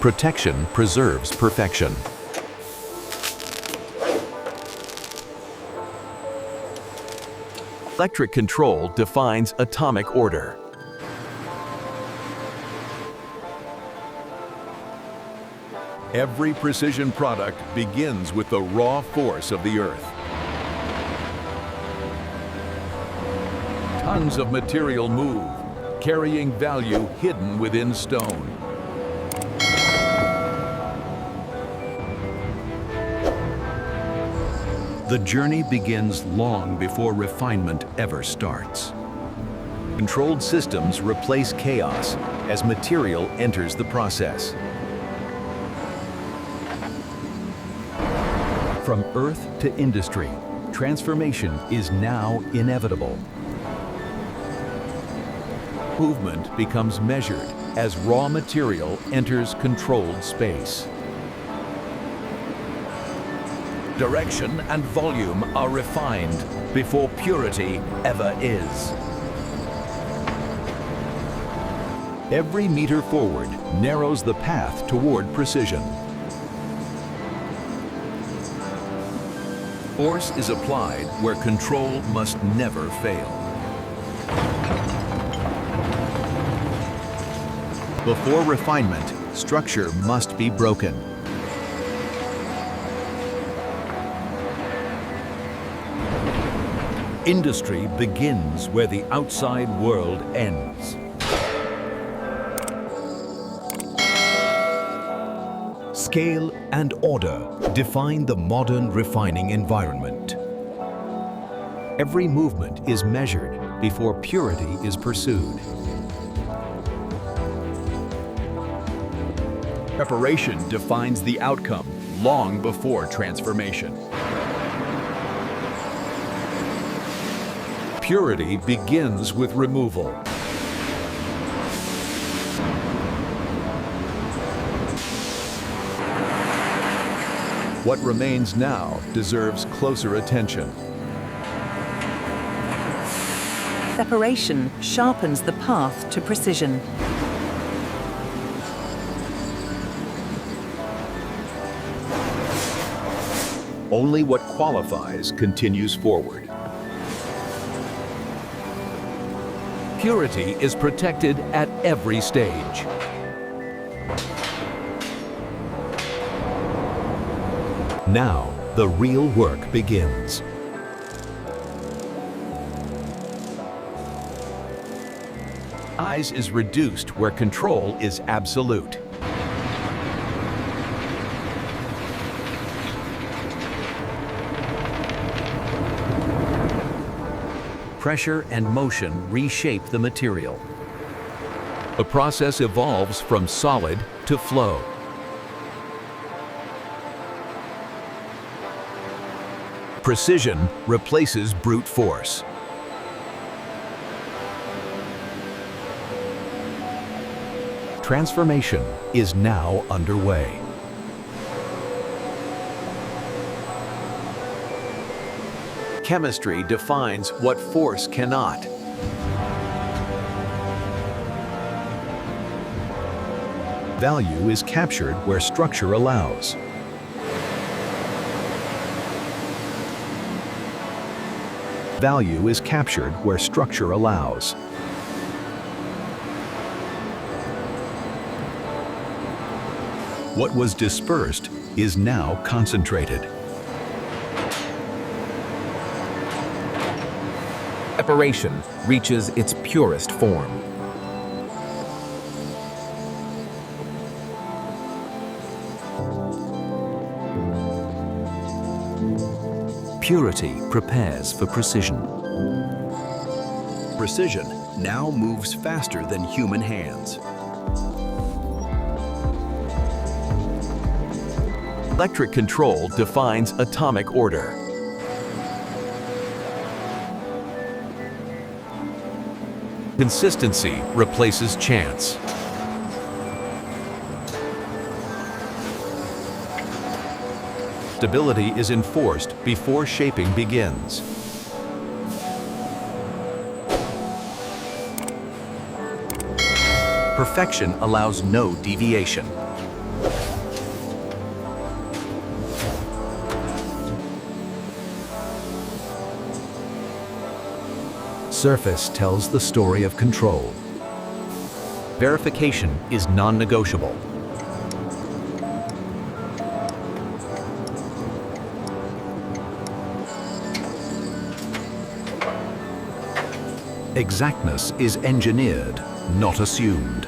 Protection preserves perfection. Electric control defines atomic order. Every precision product begins with the raw force of the earth. Tons of material move, carrying value hidden within stone. The journey begins long before refinement ever starts. Controlled systems replace chaos as material enters the process. From earth to industry, transformation is now inevitable. Movement becomes measured as raw material enters controlled space. Direction and volume are refined before purity ever is. Every meter forward narrows the path toward precision. Force is applied where control must never fail. Before refinement, structure must be broken. Industry begins where the outside world ends. Scale and order define the modern refining environment. Every movement is measured before purity is pursued. Preparation defines the outcome long before transformation. Purity begins with removal. What remains now deserves closer attention. Separation sharpens the path to precision. Only what qualifies continues forward. Purity is protected at every stage. Now, the real work begins. Size is reduced where control is absolute. Pressure and motion reshape the material. The process evolves from solid to flow. Precision replaces brute force. Transformation is now underway. Chemistry defines what force cannot. Value is captured where structure allows. Value is captured where structure allows. What was dispersed is now concentrated. Separation reaches its purest form. Purity prepares for precision. Precision now moves faster than human hands. Electric control defines atomic order. Consistency replaces chance. Stability is enforced before shaping begins. Perfection allows no deviation. Surface tells the story of control. Verification is non-negotiable. Exactness is engineered, not assumed.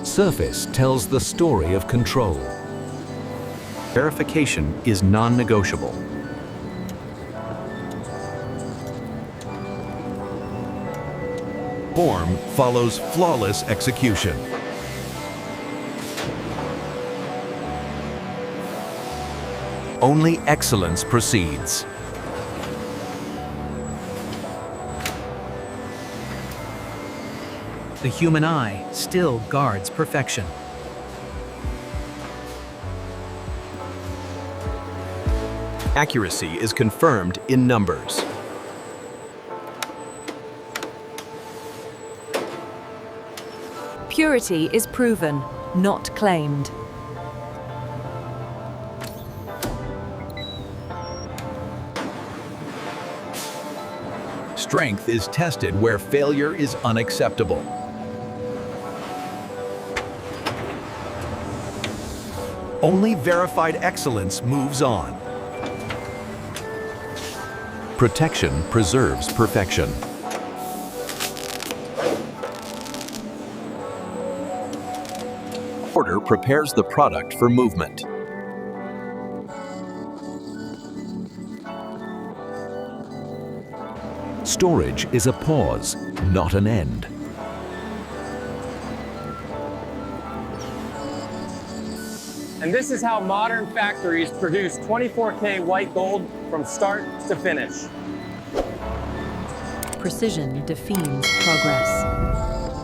Surface tells the story of control. Verification is non-negotiable. Form follows flawless execution. Only excellence proceeds. The human eye still guards perfection. Accuracy is confirmed in numbers. Purity is proven, not claimed. Strength is tested where failure is unacceptable. Only verified excellence moves on. Protection preserves perfection. Order prepares the product for movement. Storage is a pause, not an end. And this is how modern factories produce 24K white gold from start to finish. Precision defines progress.